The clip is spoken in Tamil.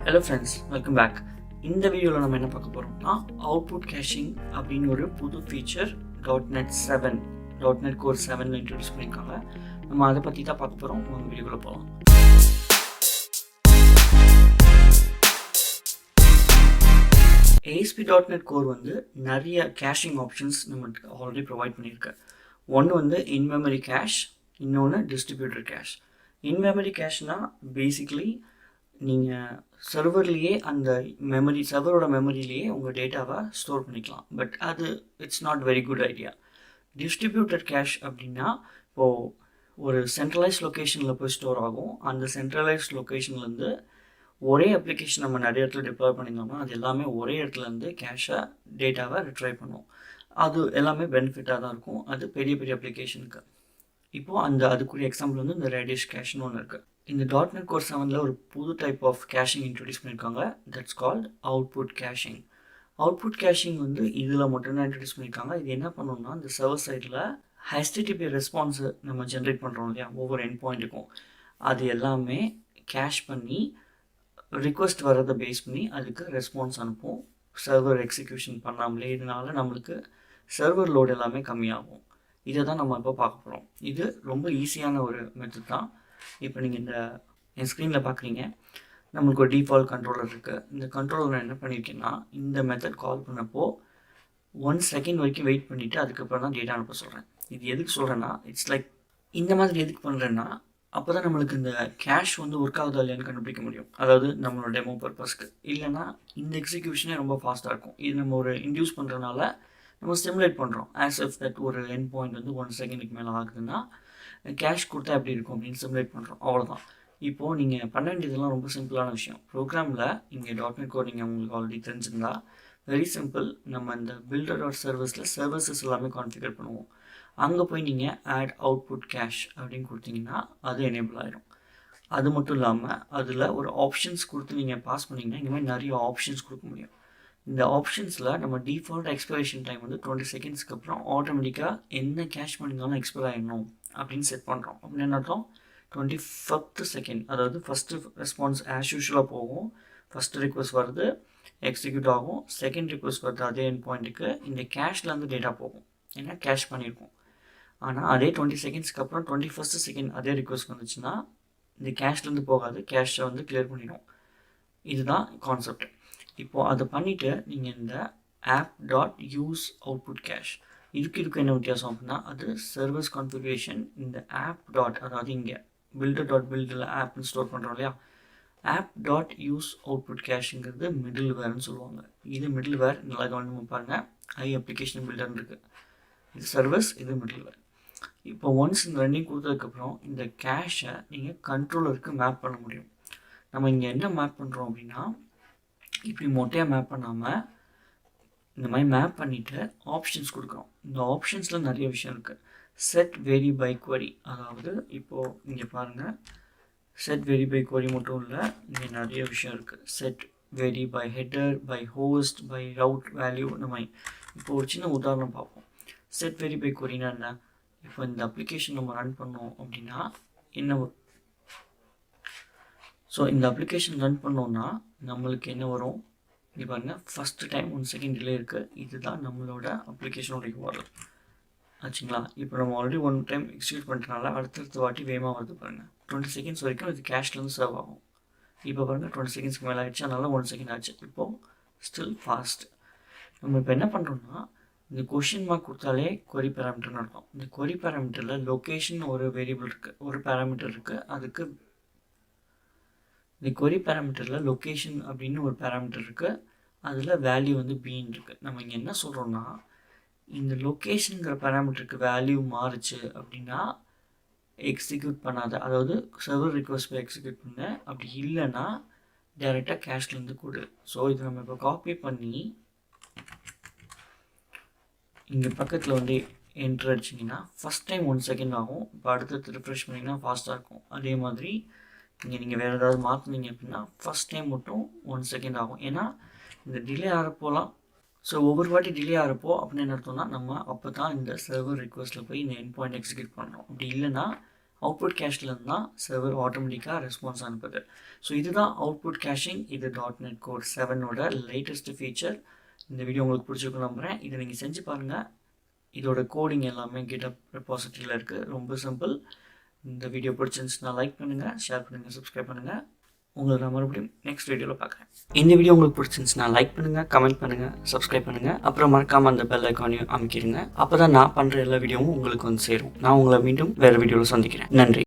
Hello friends, welcome back. இந்த வீடியோவில் நம்ம என்ன பார்க்க போகிறோம்னா அவுட்புட் கேஷிங் அப்படின்னு ஒரு புது ஃபீச்சர் .NET Core 7 இன்ட்ரடியூஸ் பண்ணியிருக்காங்க. நம்ம அதை பற்றி தான் பார்க்க போகிறோம். நம்ம வீடியோக்குள்ளே போகலாம். ASP.NET Core வந்து நிறைய கேஷிங் ஆப்ஷன்ஸ் நம்மளுக்கு ஆல்ரெடி ப்ரொவைட் பண்ணியிருக்கு. ஒன்று வந்து இன்மெமரி கேஷ், இன்னொன்று டிஸ்ட்ரிபியூட்டர் கேஷ். இன்மெமரி கேஷ்னால் பேசிக்லி நீங்கள் சர்வர்லேயே அந்த சர்வரோட மெமரிலேயே உங்கள் டேட்டாவை ஸ்டோர் பண்ணிக்கலாம். பட் அது it's not very good idea. Distributed cash அப்படின்னா இப்போது ஒரு சென்ட்ரலைஸ் லொக்கேஷனில் போய் ஸ்டோர் ஆகும். அந்த சென்ட்ரலைஸ் லொக்கேஷன்லேருந்து ஒரே அப்ளிகேஷன் நம்ம நிறைய இடத்துல டிப்ளாய் பண்ணியிருந்தோம்னா அது எல்லாமே ஒரே இடத்துலேருந்து கேஷை டேட்டாவை ரிட்ரைவ் பண்ணும். அது எல்லாமே பெனிஃபிட்டாக தான் இருக்கும். அது பெரிய பெரிய அப்ளிகேஷனுக்கு. இப்போது அதுக்குரிய எக்ஸாம்பிள் வந்து இந்த ரேடியஸ் கேஷ்னு ஒன்று இருக்குது. இந்த .NET Core 7 ஒரு புது டைப் ஆஃப் கேஷிங் இன்ட்ரடியூஸ் பண்ணியிருக்காங்க. That's called output cashing. Output cashing வந்து இதில் மட்டும்தான் இன்ட்ரடியூஸ் பண்ணியிருக்காங்க. இது என்ன பண்ணணும்னா இந்த சர்வர் சைடில் HTTP ரெஸ்பான்ஸு நம்ம ஜென்ரேட் பண்ணுறோம் இல்லையா, ஒவ்வொரு எண்ட் பாயிண்ட்டுக்கும் அது எல்லாமே கேஷ் பண்ணி ரிக்வெஸ்ட் வர்றதை பேஸ் பண்ணி அதுக்கு ரெஸ்பான்ஸ் அனுப்பும். சர்வர் எக்ஸிக்யூஷன் பண்ணாமலே இதனால் நம்மளுக்கு சர்வர் லோடு எல்லாமே கம்மியாகும். இதை தான் நம்ம இப்போ பார்க்க போகிறோம். இது ரொம்ப ஈஸியான ஒரு மெத்தட் தான். இப்போ நீங்கள் என் ஸ்க்ரீனில் பார்க்குறீங்க, நம்மளுக்கு ஒரு டிஃபால்ட் கண்ட்ரோலர் இருக்குது. இந்த கண்ட்ரோலர் நான் என்ன பண்ணியிருக்கேன்னா இந்த மெத்தட் கால் பண்ணப்போ 1 செகண்ட் வரைக்கும் வெயிட் பண்ணிவிட்டு அதுக்கப்புறம் தான் டேட்டா அனுப்ப சொல்கிறேன். இது எதுக்கு சொல்கிறேன்னா இட்ஸ் லைக் இந்த மாதிரி எதுக்கு பண்ணுறேன்னா அப்போ தான் நம்மளுக்கு இந்த கேஷ் வந்து ஒர்க் ஆகுதா இல்லையான்னு கண்டுபிடிக்க முடியும். அதாவது நம்மளோட டெமோ பர்பஸ்க்கு. இல்லைனா இந்த எக்ஸிக்யூஷனே ரொம்ப ஃபாஸ்ட்டாக இருக்கும். இது நம்ம ஒரு இன்டியூஸ் பண்ணுறதுனால நம்ம ஸ்டிமுலேட் பண்ணுறோம். ஆஸ் இஃப் தட் ஒரு எண்ட் பாயிண்ட் வந்து 1 செகண்டுக்கு மேலே ஆகுதுன்னா கேஷ் கொடுத்தா எப்படி இருக்கும் அப்படின்னு சிமுலேட் பண்ணுறோம். அவ்வளோதான். இப்போது நீங்கள் பண்ண வேண்டியதெல்லாம் ரொம்ப சிம்பிளான விஷயம். ப்ரோக்ராமில் இங்கே .NET Core நீங்கள் உங்களுக்கு ஆல்ரெடி தெரிஞ்சிருந்தா வெரி சிம்பிள். நம்ம இந்த பில்டர் டாட் சர்வீசஸ் எல்லாமே கான்ஃபிகர் பண்ணுவோம். அங்கே போய் நீங்கள் ஆட் அவுட்புட் கேஷ் அப்படின்னு கொடுத்தீங்கன்னா அது எனேபிள் ஆகிடும். அது மட்டும் இல்லாமல் அதில் ஒரு ஆப்ஷன்ஸ் கொடுத்து நீங்கள் பாஸ் பண்ணிங்கன்னா இந்த மாதிரி நிறைய ஆப்ஷன்ஸ் கொடுக்க முடியும். இந்த ஆப்ஷன்ஸில் நம்ம டிஃபால்ட் எக்ஸ்பைரேஷன் டைம் வந்து 20 செகண்ட்ஸ்க்கு அப்புறம் ஆட்டோமேட்டிக்காக என்ன கேஷ் பண்ணியிருந்தாலும் எக்ஸ்பைர் ஆகிடணும் அப்படின்னு செட் பண்ணுறோம். அப்படின்னு என்ன அர்த்தம், 25th செகண்ட், அதாவது ஃபஸ்ட்டு ரெஸ்பான்ஸ் ஆஸ் யூஷுவலாக போகும். ஃபஸ்ட்டு ரிக்வெஸ்ட் வருது, எக்ஸிக்யூட் ஆகும். செகண்ட் ரிக்வெஸ்ட் வருது அதே எண்ட் பாயிண்ட்டுக்கு. இந்த கேஷ்லேருந்து டேட்டா போகும், ஏன்னா கேஷ் பண்ணியிருக்கோம். ஆனால் அதே 20 செகண்ட்ஸ்க்கு அப்புறம் 21st செகண்ட் அதே ரிக்வெஸ்ட் வந்துச்சுன்னா இந்த கேஷ்லேருந்து போகாது, கேஷை வந்து கிளியர் பண்ணிடும். இதுதான் கான்செப்ட். இப்போது அதை பண்ணிவிட்டு நீங்கள் இந்த app.use output cache இதுக்கு என்ன வித்தியாசம் அப்படின்னா அது சர்வீஸ் கான்ஃபிகரேஷன். இந்த அதாவது இங்கே builder.buildல ஆப்னு ஸ்டோர் பண்ணுறோம் இல்லையா, app.use output cacheங்கிறது மிடில் வேர்னு சொல்லுவாங்க. இது மிடில் வேர் நல்லா கவனமாக பாருங்கள். அப்ளிகேஷன் பில்டர்னு இருக்குது. இது சர்வீஸ், இது மிடில் வேர். இப்போ ஒன்ஸ் இந்த ரெண்டையும் கொடுத்ததுக்கப்புறம் இந்த கேஷை நீங்கள் கண்ட்ரோலருக்கு மேப் பண்ண முடியும். நம்ம இங்கே என்ன மேப் பண்ணுறோம் அப்படின்னா இப்படி மொட்டையாக மேப் பண்ணாமல் இந்த மாதிரி மேப் பண்ணிவிட்டு ஆப்ஷன்ஸ் கொடுக்குறோம். இந்த ஆப்ஷன்ஸில் நிறைய விஷயம் இருக்குது. செட் வேரி பை query, அதாவது இப்போது இங்கே பாருங்கள், செட் வேரி பை query மட்டும் இல்லை, இங்கே நிறைய விஷயம் இருக்குது. Set very by hater, by host, by route value. இந்த மாதிரி இப்போ ஒரு சின்ன உதாரணம் பார்ப்போம். செட் வேரி பை queryனா என்ன, இப்போ இந்த அப்ளிகேஷன் நம்ம ரன் பண்ணோம் அப்படின்னா என்ன, ஸோ இந்த அப்ளிகேஷன் ரன் பண்ணோன்னா நம்மளுக்கு என்ன வரும், இங்கே பாருங்கள், ஃபஸ்ட்டு டைம் 1 செகண்ட் டிலே இருக்குது. இதுதான் நம்மளோட அப்ளிகேஷனோட URL ஆச்சுங்களா. இப்போ நம்ம ஆல்ரெடி 1 டைம் எக்ஸிக்யூட் பண்ணுறதுனால அடுத்தடுத்த வாட்டி வேகமாக வருது பாருங்கள். 20 செகண்ட்ஸ் வரைக்கும் இது கேஷ்லேருந்து சர்வ் ஆகும். இப்போ பாருங்கள் 20 செகண்ட்ஸ்க்கு மேலே ஆகிடுச்சு, அதனால 1 செகண்ட் ஆச்சு. இப்போது ஸ்டில் ஃபாஸ்ட். நம்ம இப்போ என்ன பண்ணுறோம்னா இந்த கொஷின் மார்க் கொடுத்தாலே query பேராமீட்டர்னு அர்த்தம். இந்த query பேராமீட்டரில் லொக்கேஷன் ஒரு வேரியபிள் இருக்குது, ஒரு பேராமீட்டர் இருக்குது. அதுக்கு இந்த query பேராமீட்டரில் லொக்கேஷன் அப்படின்னு ஒரு பேராமீட்டர் இருக்குது. அதில் வேல்யூ வந்து பீன் இருக்குது. நம்ம இங்கே என்ன சொல்கிறோன்னா இந்த லொக்கேஷனுங்கிற பேராமீட்டருக்கு வேல்யூ மாறுச்சு அப்படின்னா எக்ஸிக்யூட் பண்ணாத, அதாவது சர்வர் ரிக்வெஸ்ட் போய் எக்ஸிக்யூட் பண்ண, அப்படி இல்லைன்னா டேரெக்டாக கேஷ்லேருந்து கொடு. ஸோ இது நம்ம இப்போ காப்பி பண்ணி இங்கே பக்கத்தில் வந்து என்ட்ரு அடிச்சிங்கன்னா ஃபஸ்ட் டைம் 1 செகண்ட் ஆகும். இப்போ அடுத்தது ரிஃப்ரெஷ் பண்ணிங்கன்னா ஃபாஸ்ட்டாக இருக்கும். அதே மாதிரி இங்கே நீங்கள் வேறு ஏதாவது மாற்றினீங்க அப்படின்னா ஃபஸ்ட் டைம் மட்டும் 1 செகண்ட் ஆகும். ஏன்னா இந்த டிலே ஆகிறப்போலாம், ஸோ ஒவ்வொரு வாட்டி டிலே ஆகிறப்போ அப்படின்னு என்ன அர்த்தம்னா நம்ம அப்போ தான் இந்த சர்வர் ரிக்வெஸ்ட்டில் போய் இந்த எண்ட் பாயிண்ட் எக்ஸிக்யூட் பண்ணுறோம். அப்படி இல்லைன்னா அவுட்புட் கேஷ்லேருந்து தான் சர்வர் ஆட்டோமேட்டிக்காக ரெஸ்பான்ஸ் அனுப்புது. ஸோ இதுதான் அவுட்புட் கேஷிங். இது .NET Core 7ஓட லேட்டஸ்ட் ஃபீச்சர். இந்த வீடியோ உங்களுக்கு பிடிச்சிருக்கும் நம்புகிறேன். இதை நீங்கள் செஞ்சு பாருங்கள். இதோட கோடிங் எல்லாமே GitHub ரெபாசிட்டரியில் இருக்குது. ரொம்ப சிம்பிள். இந்த வீடியோ பிடிச்சிருந்துச்சுன்னா லைக் பண்ணுங்கள், ஷேர் பண்ணுங்கள், சப்ஸ்கிரைப் பண்ணுங்கள். உங்களை நான் மறுபடியும் நெக்ஸ்ட் வீடியோவில் பார்க்குறேன். இந்த வீடியோ உங்களுக்கு பிடிச்சிருந்துச்சுன்னா லைக் பண்ணுங்கள், கமெண்ட் பண்ணுங்கள், சப்ஸ்கிரைப் பண்ணுங்கள். அப்புறம் மறக்காமல் அந்த பெல் ஐக்கானையும் அமைக்கிடுங்க. அப்போ தான் நான் பண்ணுற எல்லா வீடியோவும் உங்களுக்கு வந்து சேரும். நான் உங்களை மீண்டும் வேறு வீடியோவில் சந்திக்கிறேன். நன்றி.